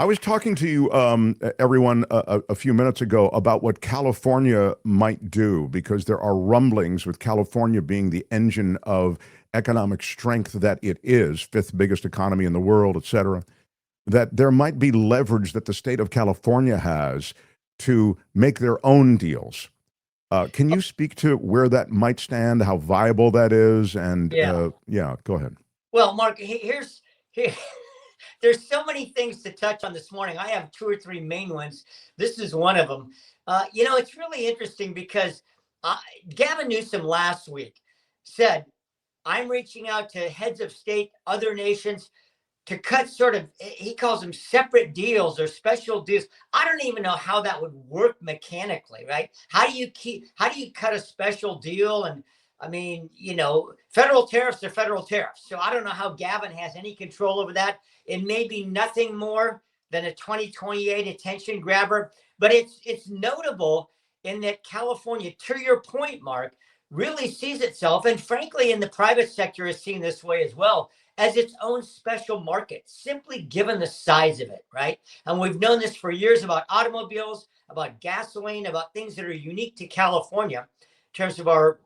I was talking to you, everyone, a few minutes ago about what California might do because there are rumblings with California being the engine of economic strength that it is, fifth biggest economy in the world, et cetera, that there might be leverage that the state of California has to make their own deals. Can you speak to where that might stand, how viable that is? And Yeah. yeah, go ahead. Well, Mark, here. There's so many things to touch on this morning. I have two or three main ones. This is one of them. It's really interesting because uh, Gavin Newsom last week said, "I'm reaching out to heads of state, other nations, to cut sort of," he calls them separate deals or special deals. I don't even know how that would work mechanically, right? How do you cut a special deal? And I mean, federal tariffs are federal tariffs. So I don't know how Gavin has any control over that. It may be nothing more than a 2028 attention grabber, but it's notable in that California, to your point, Mark, really sees itself, and frankly, in the private sector is seen this way as well, as its own special market, simply given the size of it, right? And we've known this for years about automobiles, about gasoline, about things that are unique to California in terms of our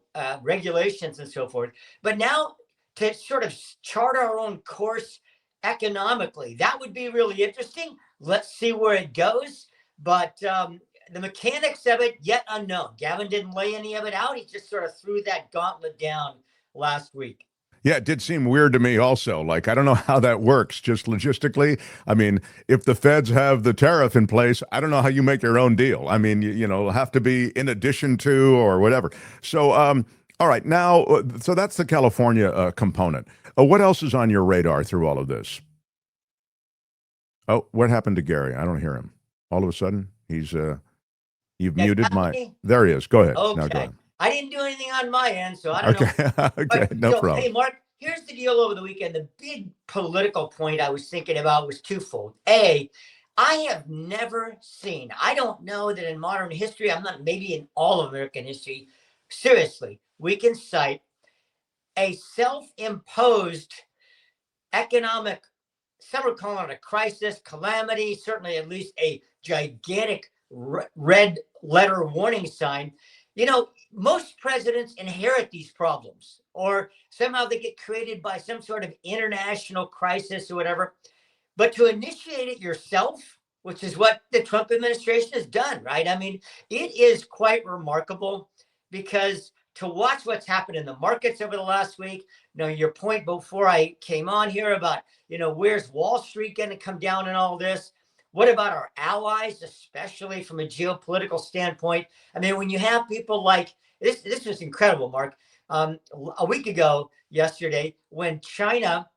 regulations and so forth. But now to sort of chart our own course economically, that would be really interesting. Let's see where it goes. But the mechanics of it, yet unknown. Gavin didn't lay any of it out. He just sort of threw that gauntlet down last week. Yeah, it did seem weird to me also. Like, I don't know how that works just logistically. I mean, if the feds have the tariff in place, I don't know how you make your own deal. I mean, it'll have to be in addition to or whatever. So, all right, now, so that's the California component. What else is on your radar through all of this? Oh, what happened to Gary? I don't hear him. All of a sudden, you've muted my, there he is. Go ahead. Okay. Now go ahead. I didn't do anything on my end, so I don't know. Okay, but, no problem. Hey, Mark, here's the deal over the weekend. The big political point I was thinking about was twofold. A, I have never seen, I don't know that in modern history, I'm not maybe in all of American history, seriously, we can cite a self-imposed economic, some are calling it a crisis, calamity, certainly at least a gigantic red letter warning sign. Most presidents inherit these problems, or somehow they get created by some sort of international crisis or whatever. But to initiate it yourself, which is what the Trump administration has done, right? I mean, it is quite remarkable because to watch what's happened in the markets over the last week, your point before I came on here about, where's Wall Street going to come down in all this? What about our allies, especially from a geopolitical standpoint? I mean, when you have people like this was incredible, Mark. A week ago, yesterday, when China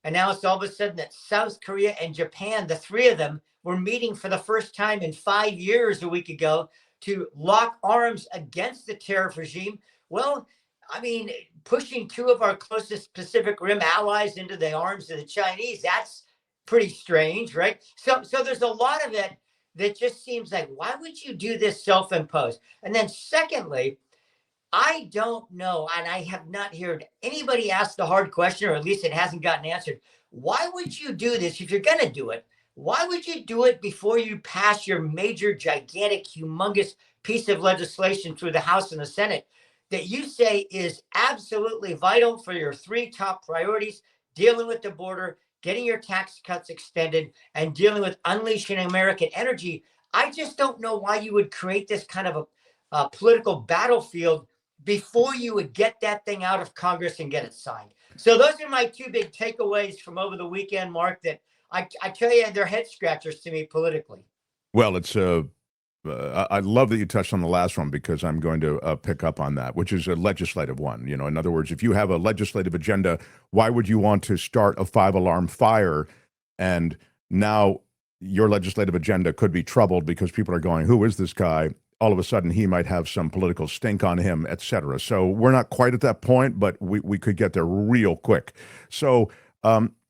announced all of a sudden that South Korea and Japan, the three of them, were meeting for the first time in 5 years a week ago to lock arms against the tariff regime. Well, I mean, pushing two of our closest Pacific Rim allies into the arms of the Chinese, that's pretty strange, right? So there's a lot of it that just seems like, why would you do this self-imposed? And then secondly, I don't know, and I have not heard anybody ask the hard question, or at least it hasn't gotten answered. Why would you do this if you're going to do it? Why would you do it before you pass your major, gigantic, humongous piece of legislation through the House and the Senate that you say is absolutely vital for your three top priorities: dealing with the border, getting your tax cuts extended, and dealing with unleashing American energy? I just don't know why you would create this kind of a political battlefield before you would get that thing out of Congress and get it signed. So those are my two big takeaways from over the weekend, Mark, that I tell you, they're head scratchers to me politically. Well, I love that you touched on the last one because I'm going to pick up on that, which is a legislative one. In other words, if you have a legislative agenda, why would you want to start a five-alarm fire? And now your legislative agenda could be troubled because people are going, who is this guy? All of a sudden, he might have some political stink on him, et cetera. So we're not quite at that point, but we could get there real quick. So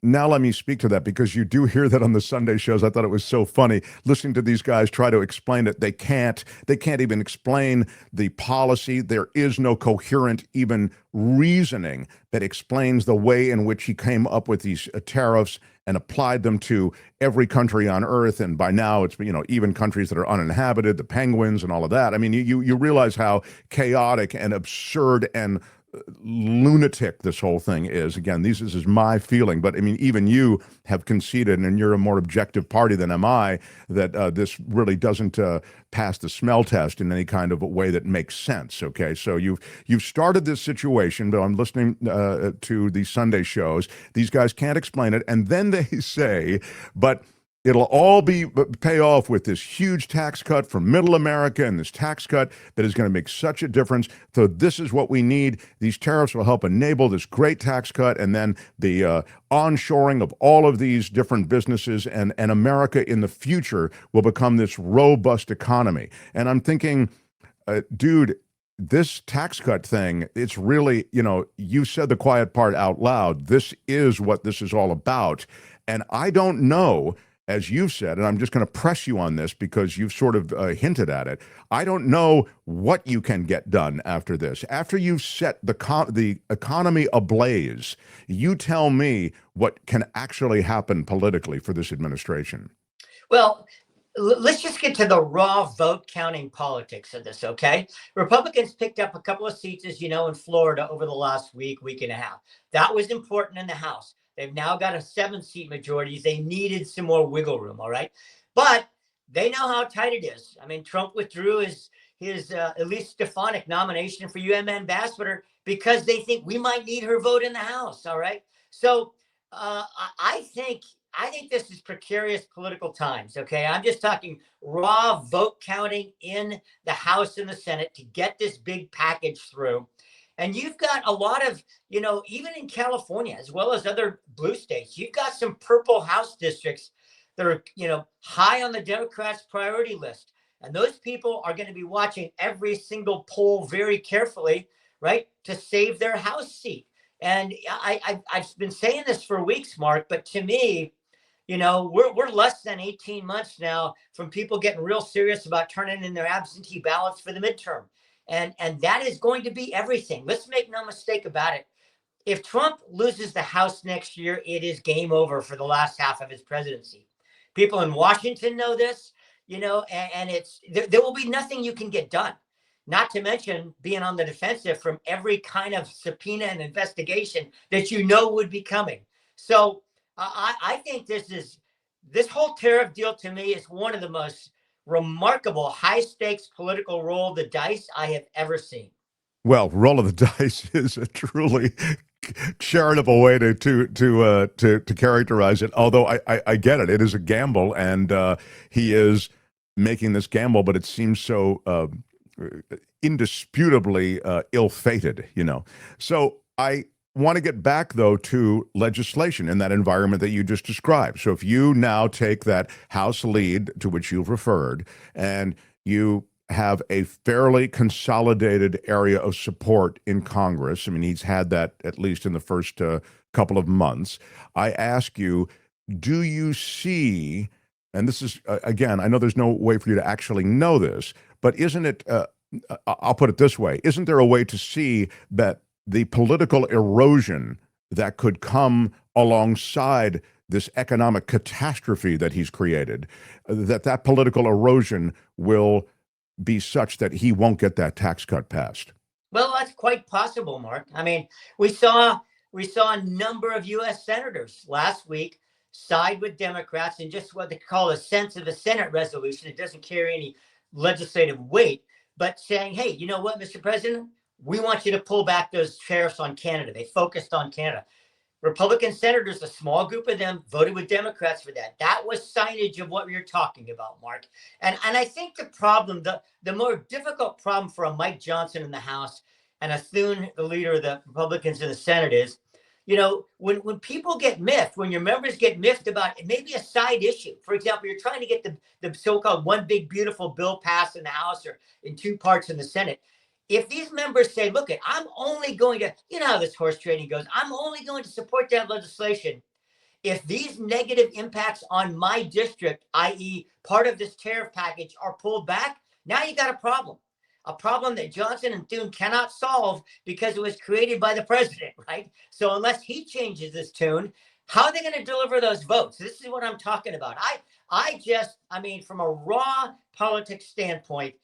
Now let me speak to that because you do hear that on the Sunday shows. I thought it was so funny listening to these guys try to explain it. They can't even explain the policy. There is no coherent even reasoning that explains the way in which he came up with these tariffs and applied them to every country on earth. And by now it's, even countries that are uninhabited, the penguins and all of that. I mean, you realize how chaotic and absurd and lunatic this whole thing is. Again, this is my feeling, but I mean, even you have conceded, and you're a more objective party than am I, that this really doesn't pass the smell test in any kind of a way that makes sense. Okay, so you've started this situation, but I'm listening to these Sunday shows. These guys can't explain it, and then they say, but it'll all pay off with this huge tax cut for middle America and this tax cut that is going to make such a difference. So this is what we need. These tariffs will help enable this great tax cut, and then the onshoring of all of these different businesses, and America in the future will become this robust economy. And I'm thinking, dude, this tax cut thing, it's really, you said the quiet part out loud. This is what this is all about. And I don't know, as you've said, and I'm just going to press you on this because you've sort of hinted at it, I don't know what you can get done after this. After you've set the economy ablaze, you tell me what can actually happen politically for this administration. Well, let's just get to the raw vote counting politics of this, okay? Republicans picked up a couple of seats, as you know, in Florida over the last week and a half. That was important in the House. They've now got a 7-seat majority. They needed some more wiggle room, all right? But they know how tight it is. I mean, Trump withdrew his Elise Stefanik nomination for UN ambassador because they think we might need her vote in the House, all right? So I think this is precarious political times, okay? I'm just talking raw vote counting in the House and the Senate to get this big package through. And you've got a lot of, even in California, as well as other blue states, you've got some purple House districts that are, high on the Democrats' priority list. And those people are going to be watching every single poll very carefully, right, to save their House seat. And I've been saying this for weeks, Mark, but to me, we're less than 18 months now from people getting real serious about turning in their absentee ballots for the midterm. And that is going to be everything. Let's make no mistake about it. If Trump loses the House next year, it is game over for the last half of his presidency. People in Washington know this, and there will be nothing you can get done. Not to mention being on the defensive from every kind of subpoena and investigation that would be coming. So I think this whole tariff deal to me is one of the most remarkable high stakes political roll of the dice I have ever seen. Well, roll of the dice is a truly charitable way to characterize it. Although I get it, it is a gamble, and he is making this gamble, but it seems so indisputably ill-fated. So I want to get back, though, to legislation in that environment that you just described. So if you now take that House lead to which you've referred, and you have a fairly consolidated area of support in Congress, I mean, he's had that at least in the first couple of months, I ask you, do you see, and this is, again, I know there's no way for you to actually know this, but isn't it, I'll put it this way, isn't there a way to see that the political erosion that could come alongside this economic catastrophe that he's created, that political erosion will be such that he won't get that tax cut passed? Well, that's quite possible, Mark. I mean, we saw a number of U.S. senators last week side with Democrats in just what they call a sense of the Senate resolution. It doesn't carry any legislative weight, but saying, hey, you know what, Mr. President? We want you to pull back those tariffs on Canada. They focused on Canada. Republican senators, a small group of them, voted with Democrats for that. That was signage of what you're talking about, Mark. And I think the problem, the more difficult problem for a Mike Johnson in the House and a Thune, the leader of the Republicans in the Senate, is, when people get miffed, when your members get miffed about maybe a side issue. For example, you're trying to get the so-called one big beautiful bill passed in the House or in two parts in the Senate. if these members say, look, I'm only going to, you know how this horse trading goes, I'm only going to support that legislation if these negative impacts on my district, i.e., part of this tariff package, are pulled back, now you got a problem that Johnson and Thune cannot solve because it was created by the president, right? So unless he changes this tune, how are they going to deliver those votes? This is what I'm talking about. I mean, from a raw politics standpoint,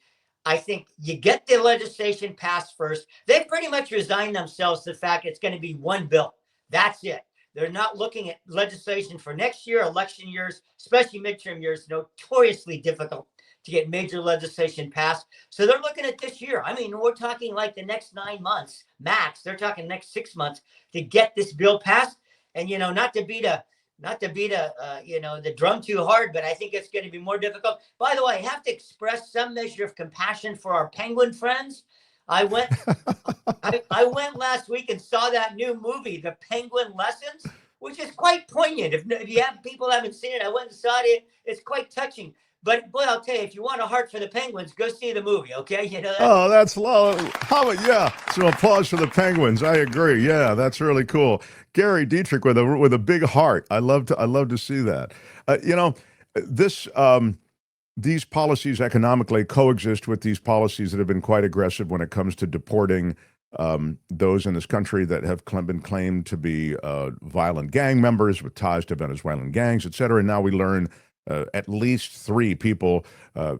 I think you get the legislation passed first. They've pretty much resigned themselves to the fact it's going to be one bill. That's it. They're not looking at legislation for next year, election years, especially midterm years, notoriously difficult to get major legislation passed. So they're looking at this year. I mean, we're talking like the next 9 months max. They're talking next 6 months to get this bill passed. And, not to beat the drum too hard, but I think it's going to be more difficult. By the way, I have to express some measure of compassion for our penguin friends. I went last week and saw that new movie, The Penguin Lessons, which is quite poignant. If you have people haven't seen it, I went and saw it. It's quite touching. But boy, I'll tell you, if you want a heart for the Penguins, go see the movie. Okay, that's low. How about some applause for the Penguins? I agree. Yeah, that's really cool. Gary Dietrich with a big heart. I love to see that. This. These policies economically coexist with these policies that have been quite aggressive when it comes to deporting those in this country that have been claimed to be violent gang members with ties to Venezuelan gangs, et cetera. And now we learn at least 3 people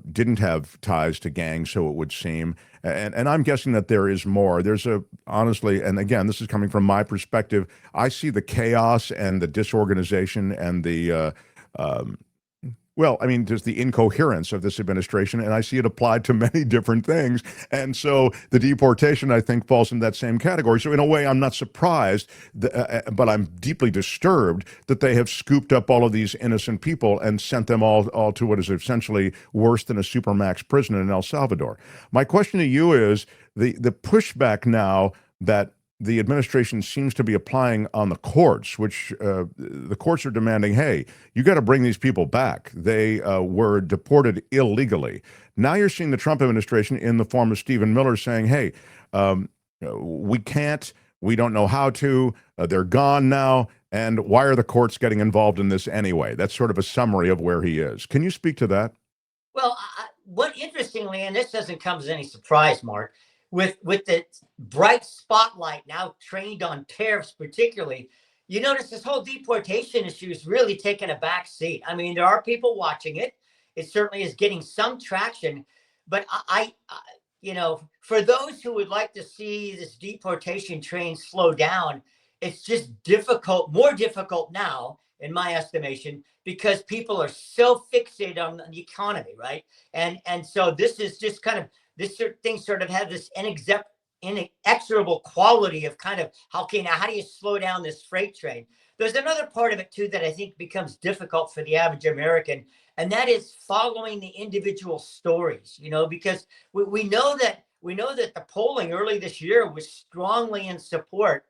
didn't have ties to gangs, so it would seem. And I'm guessing that there is more. Honestly, and again, this is coming from my perspective, I see the chaos and the disorganization and the just the incoherence of this administration, and I see it applied to many different things. And so the deportation, I think, falls in that same category. So in a way, I'm not surprised, but I'm deeply disturbed that they have scooped up all of these innocent people and sent them all to what is essentially worse than a supermax prison in El Salvador. My question to you is the pushback now that the administration seems to be applying on the courts, which the courts are demanding, hey, you got to bring these people back. They were deported illegally. Now you're seeing the Trump administration in the form of Stephen Miller saying, hey, we can't, we don't know how to, they're gone now, and why are the courts getting involved in this anyway? That's sort of a summary of where he is. Can you speak to that? Well, what interestingly, and this doesn't come as any surprise, Mark, with the bright spotlight now trained on tariffs particularly, you notice this whole deportation issue is really taking a back seat. I mean, there are people watching it. It certainly is getting some traction. But for those who would like to see this deportation train slow down, it's just more difficult now, in my estimation, because people are so fixated on the economy, right? And so this is just kind of, this thing sort of has this inexorable quality of kind of how do you slow down this freight train? There's another part of it too that I think becomes difficult for the average American, and that is following the individual stories. Because we know that the polling early this year was strongly in support,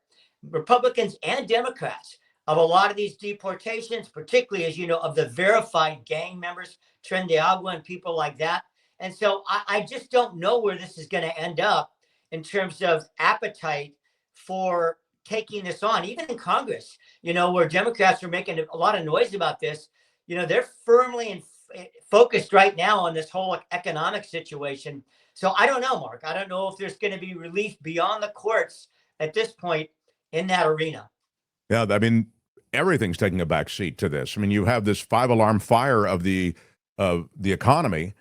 Republicans and Democrats, of a lot of these deportations, particularly, as you know, of the verified gang members, Tren de Agua and people like that. And so I just don't know where this is going to end up in terms of appetite for taking this on, even in Congress, where Democrats are making a lot of noise about this. They're firmly focused right now on this whole economic situation. So I don't know, Mark. I don't know if there's going to be relief beyond the courts at this point in that arena. Yeah, I mean, everything's taking a back seat to this. I mean, you have this 5-alarm fire of the economy.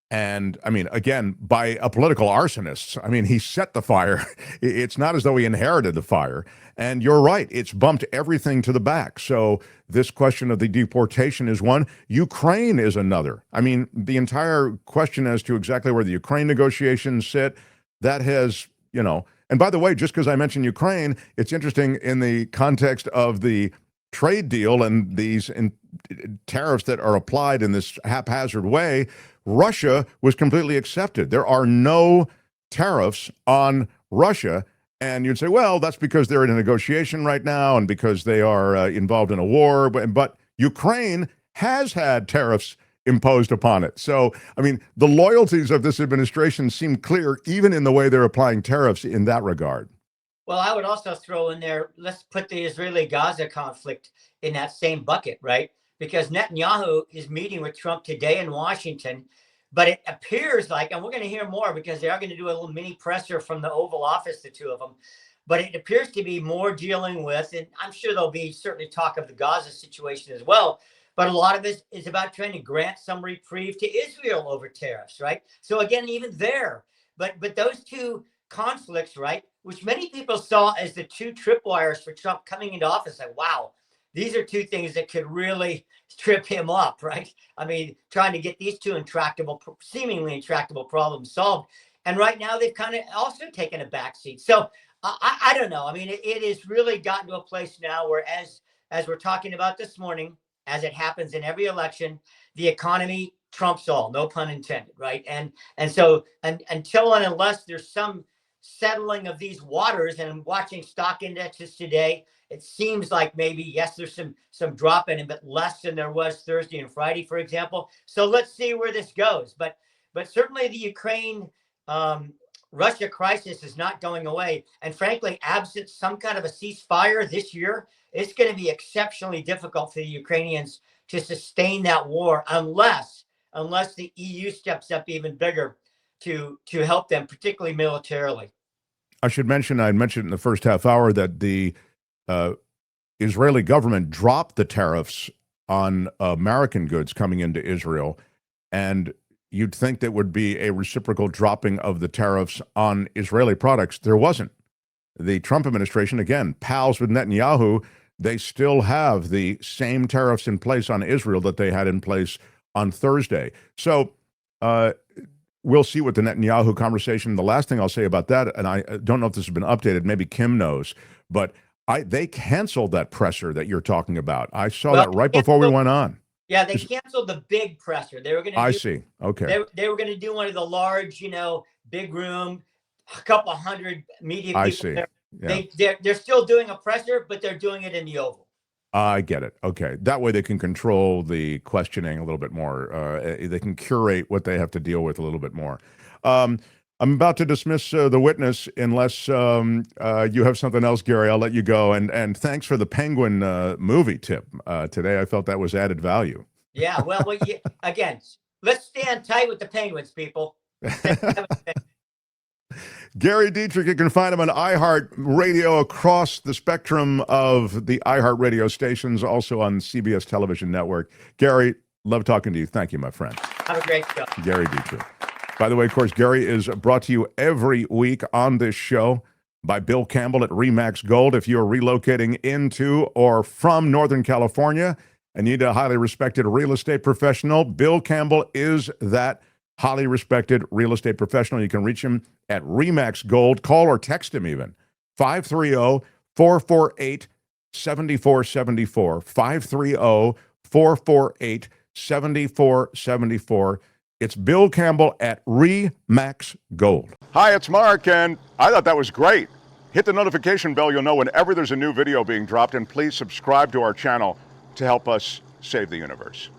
And I mean, again, by a political arsonist. I mean, he set the fire. It's not as though he inherited the fire. And you're right, it's bumped everything to the back. So this question of the deportation is one. Ukraine is another. I mean, the entire question as to exactly where the Ukraine negotiations sit, that has, and by the way, just because I mentioned Ukraine, it's interesting in the context of the trade deal and these tariffs that are applied in this haphazard way, Russia was completely accepted. There are no tariffs on Russia. And you'd say, well, that's because they're in a negotiation right now and because they are involved in a war. But Ukraine has had tariffs imposed upon it. So, I mean, the loyalties of this administration seem clear, even in the way they're applying tariffs in that regard. Well, I would also throw in there, let's put the Israeli-Gaza conflict in that same bucket, right? Because Netanyahu is meeting with Trump today in Washington, but it appears like, and we're going to hear more because they are going to do a little mini presser from the Oval Office, the two of them, but it appears to be more dealing with, and I'm sure there'll be certainly talk of the Gaza situation as well, but a lot of it is about trying to grant some reprieve to Israel over tariffs, right? So again, even there, but those two conflicts, right, which many people saw as the two tripwires for Trump coming into office, like, wow, these are two things that could really trip him up, right? I mean, trying to get these two intractable, seemingly intractable problems solved. And right now they've kind of also taken a backseat. So I don't know. I mean, it has really gotten to a place now where, as we're talking about this morning, as it happens in every election, the economy trumps all, no pun intended, right? And so until and unless there's some settling of these waters, and I'm watching stock indexes today, it seems like maybe, yes, there's some drop in it, but less than there was Thursday and Friday, for example. So let's see where this goes. But certainly the Ukraine Russia crisis is not going away. And frankly, absent some kind of a ceasefire this year, it's going to be exceptionally difficult for the Ukrainians to sustain that war unless the EU steps up even bigger to help them, particularly militarily. I should mention, I mentioned in the first half hour that the Israeli government dropped the tariffs on American goods coming into Israel, and you'd think that would be a reciprocal dropping of the tariffs on Israeli products. There wasn't. The Trump administration, again, pals with Netanyahu, they still have the same tariffs in place on Israel that they had in place on Thursday. So we'll see what the Netanyahu conversation, the last thing I'll say about that, and I don't know if this has been updated, maybe Kim knows, but they canceled that presser that you're talking about. I saw that right before we went on. Yeah, they canceled the big presser. They were going to. I see. Okay. They were going to do one of the large, big room, a couple hundred media people. I see. Yeah. They're still doing a presser, but they're doing it in the Oval. I get it. Okay. That way they can control the questioning a little bit more. They can curate what they have to deal with a little bit more. I'm about to dismiss the witness unless you have something else, Gary. I'll let you go. And thanks for the Penguin movie tip today. I felt that was added value. Yeah, well, again, let's stand tight with the Penguins, people. Gary Dietrich, you can find him on iHeart Radio across the spectrum of the iHeart Radio stations, also on CBS Television Network. Gary, love talking to you. Thank you, my friend. Have a great show. Gary Dietrich. By the way, of course, Gary is brought to you every week on this show by Bill Campbell at RE/MAX Gold. If you're relocating into or from Northern California and need a highly respected real estate professional, Bill Campbell is that highly respected real estate professional. You can reach him at RE/MAX Gold. Call or text him even. 530-448-7474. 530-448-7474. It's Bill Campbell at RE/MAX Gold. Hi, it's Mark, and I thought that was great. Hit the notification bell. You'll know whenever there's a new video being dropped, and please subscribe to our channel to help us save the universe.